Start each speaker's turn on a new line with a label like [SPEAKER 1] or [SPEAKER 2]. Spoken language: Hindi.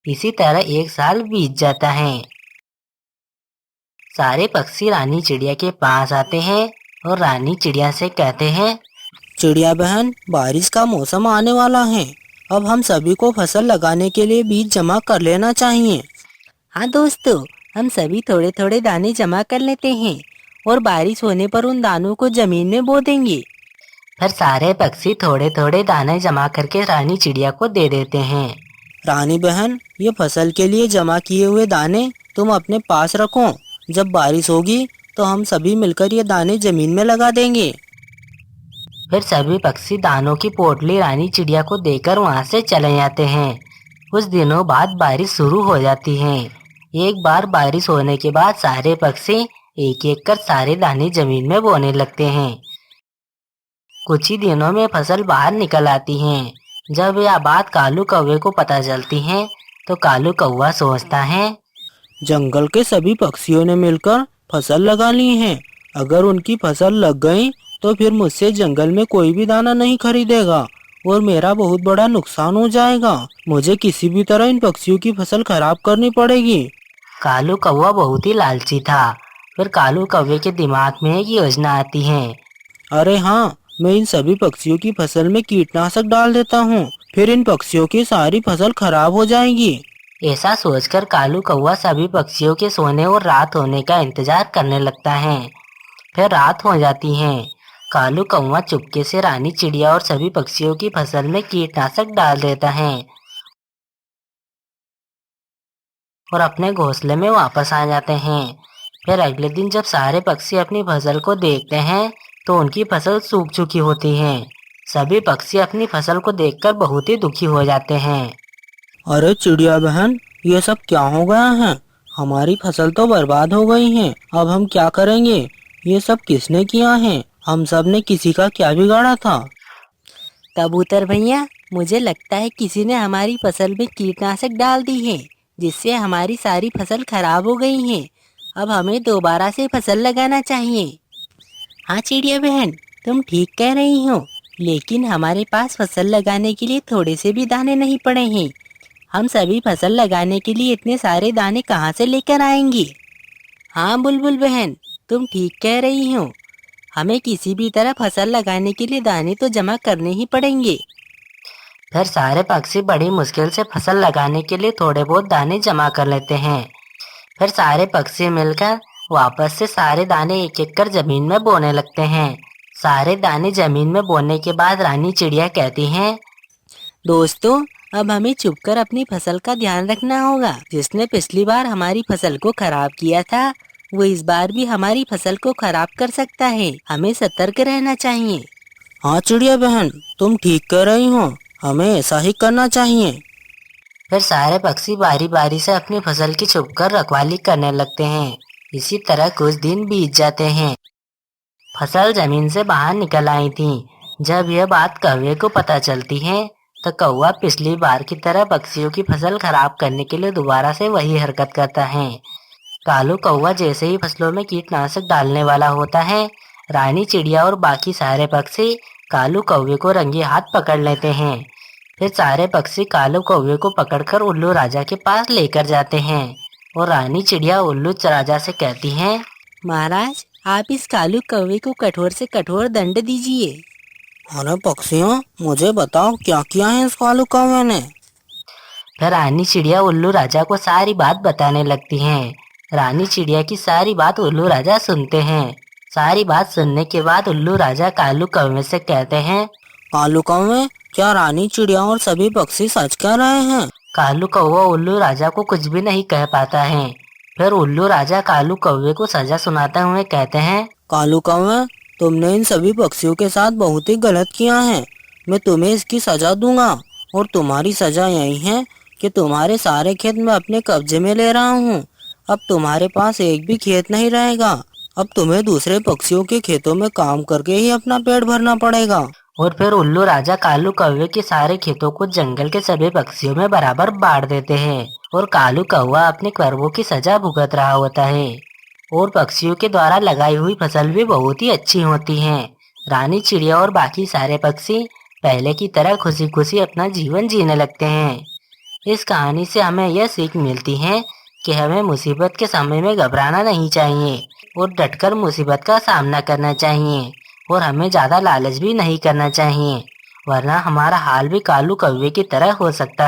[SPEAKER 1] इसी तरह एक साल बीत जाता है। सारे पक्षी रानी चिड़िया के पास आते हैं और रानी चिड़िया से कहते हैं,
[SPEAKER 2] चिड़िया बहन, बारिश का मौसम आने वाला है। अब हम सभी को फसल लगाने के लिए बीज जमा कर लेना चाहिए।
[SPEAKER 3] हाँ दोस्तों, हम सभी थोड़े थोड़े दाने जमा कर लेते हैं और बारिश होने पर उन दानों को जमीन में बो देंगे।
[SPEAKER 1] फिर सारे पक्षी थोड़े थोड़े दाने जमा करके रानी चिड़िया को दे देते हैं।
[SPEAKER 2] रानी बहन, ये फसल के लिए जमा किए हुए दाने तुम अपने पास रखो। जब बारिश होगी तो हम सभी मिलकर ये दाने जमीन में लगा देंगे।
[SPEAKER 1] फिर सभी पक्षी दानों की पोटली रानी चिड़िया को देकर वहाँ से चले जाते हैं। कुछ दिनों बाद बारिश शुरू हो जाती है। एक बार बारिश होने के बाद सारे पक्षी एक एक कर सारे दाने जमीन में बोने लगते हैं। कुछ ही दिनों में फसल बाहर निकल आती है। जब यह बात कालू कौवे को पता चलती है तो कालू कौवा सोचता है,
[SPEAKER 2] जंगल के सभी पक्षियों ने मिलकर फसल लगा ली है। अगर उनकी फसल लग गई तो फिर मुझसे जंगल में कोई भी दाना नहीं खरीदेगा और मेरा बहुत बड़ा नुकसान हो जाएगा। मुझे किसी भी तरह इन पक्षियों की फसल खराब करनी पड़ेगी।
[SPEAKER 1] कालू कौवा बहुत ही लालची था। फिर कालू कौवे के दिमाग में एक योजना आती है।
[SPEAKER 2] अरे हाँ, मैं इन सभी पक्षियों की फसल में कीटनाशक डाल देता हूँ। फिर इन पक्षियों की सारी फसल खराब हो जाएगी।
[SPEAKER 1] ऐसा सोचकर कालू कौवा सभी पक्षियों के सोने और रात होने का इंतजार करने लगता है। फिर रात हो जाती है। कालू कौवा चुपके से रानी चिड़िया और सभी पक्षियों की फसल में कीटनाशक डाल देता है और अपने घोंसले में वापस आ जाते हैं। फिर अगले दिन जब सारे पक्षी अपनी फसल को देखते हैं तो उनकी फसल सूख चुकी होती है। सभी पक्षी अपनी फसल को देखकर बहुत ही दुखी हो जाते हैं।
[SPEAKER 2] अरे चिड़िया बहन, ये सब क्या हो गया है? हमारी फसल तो बर्बाद हो गई है। अब हम क्या करेंगे? ये सब किसने किया है? हम सब ने किसी का क्या बिगाड़ा था?
[SPEAKER 3] कबूतर भैया, मुझे लगता है किसी ने हमारी फसल में कीटनाशक डाल दी है, जिससे हमारी सारी फसल खराब हो गई है। अब हमें दोबारा से फसल लगाना चाहिए। हाँ चिड़िया बहन, तुम ठीक कह रही हो, लेकिन हमारे पास फसल लगाने के लिए थोड़े से भी दाने नहीं पड़े हैं। हम सभी फसल लगाने के लिए इतने सारे दाने कहाँ से लेकर आएंगे? हाँ बुलबुल बहन, तुम ठीक कह रही हो। हमें किसी भी तरह फसल लगाने के लिए दाने तो जमा करने ही पड़ेंगे।
[SPEAKER 1] फिर सारे पक्षी बड़ी मुश्किल से फसल लगाने के लिए थोड़े बहुत दाने जमा कर लेते हैं। फिर सारे पक्षी मिलकर वापस से सारे दाने एक एक कर जमीन में बोने लगते हैं। सारे दाने जमीन में बोने के बाद रानी चिड़िया कहती हैं,
[SPEAKER 3] दोस्तों, अब हमें चुपकर अपनी फसल का ध्यान रखना होगा। जिसने पिछली बार हमारी फसल को खराब किया था, वो इस बार भी हमारी फसल को खराब कर सकता है। हमें सतर्क रहना चाहिए।
[SPEAKER 2] हाँ चिड़िया बहन, तुम ठीक कह रही हो। हमें ऐसा ही करना चाहिए।
[SPEAKER 1] फिर सारे पक्षी बारी बारी से अपनी फसल की छुपकर रखवाली करने लगते हैं। इसी तरह कुछ दिन बीत जाते हैं। फसल जमीन से बाहर निकल आई थी। जब यह बात कौवे को पता चलती है तो कौवा पिछली बार की तरह पक्षियों की फसल खराब करने के लिए दोबारा से वही हरकत करता है। कालू कौवा जैसे ही फसलों में कीटनाशक डालने वाला होता है, रानी चिड़िया और बाकी सारे पक्षी कालू कौवे को रंगे हाथ पकड़ लेते हैं। फिर सारे पक्षी कालू कौवे को पकड़कर उल्लू राजा के पास लेकर जाते हैं और रानी चिड़िया उल्लू राजा से कहती हैं,
[SPEAKER 3] महाराज, आप इस कालू कौवे को कठोर से कठोर दंड दीजिए।
[SPEAKER 2] अरे पक्षियों, मुझे बताओ क्या किया है इस कालू कौवे ने?
[SPEAKER 1] फिर रानी चिड़िया उल्लू राजा को सारी बात बताने लगती हैं। रानी चिड़िया की सारी बात उल्लू राजा सुनते हैं। सारी बात सुनने के बाद उल्लू राजा कालू कौवे से कहते हैं,
[SPEAKER 2] कालू कौवे, क्या रानी चिड़िया और सभी पक्षी सच कह रहे हैं?
[SPEAKER 1] कालू कौवा उल्लू राजा को कुछ भी नहीं कह पाता है। फिर उल्लू राजा कालू कौवे को सजा सुनाते हुए कहते हैं,
[SPEAKER 2] कालू कौवे, तुमने इन सभी पक्षियों के साथ बहुत ही गलत किया है। मैं तुम्हें इसकी सजा दूंगा और तुम्हारी सजा यही है कि तुम्हारे सारे खेत मैं अपने कब्जे में ले रहा हूँ। अब तुम्हारे पास एक भी खेत नहीं रहेगा। अब तुम्हें दूसरे पक्षियों के खेतों में काम करके ही अपना पेट भरना पड़ेगा।
[SPEAKER 1] और फिर उल्लू राजा कालू कौवे के सारे खेतों को जंगल के सभी पक्षियों में बराबर बांट देते हैं और कालू कौवा अपने कर्मों की सजा भुगत रहा होता है। और पक्षियों के द्वारा लगाई हुई फसल भी बहुत ही अच्छी होती है। रानी चिड़िया और बाकी सारे पक्षी पहले की तरह खुशी खुशी अपना जीवन जीने लगते हैं। इस कहानी से हमें यह सीख मिलती है कि हमें मुसीबत के समय में घबराना नहीं चाहिए और डटकर मुसीबत का सामना करना चाहिए और हमें ज़्यादा लालच भी नहीं करना चाहिए, वरना हमारा हाल भी कालू कौवे की तरह हो सकता है।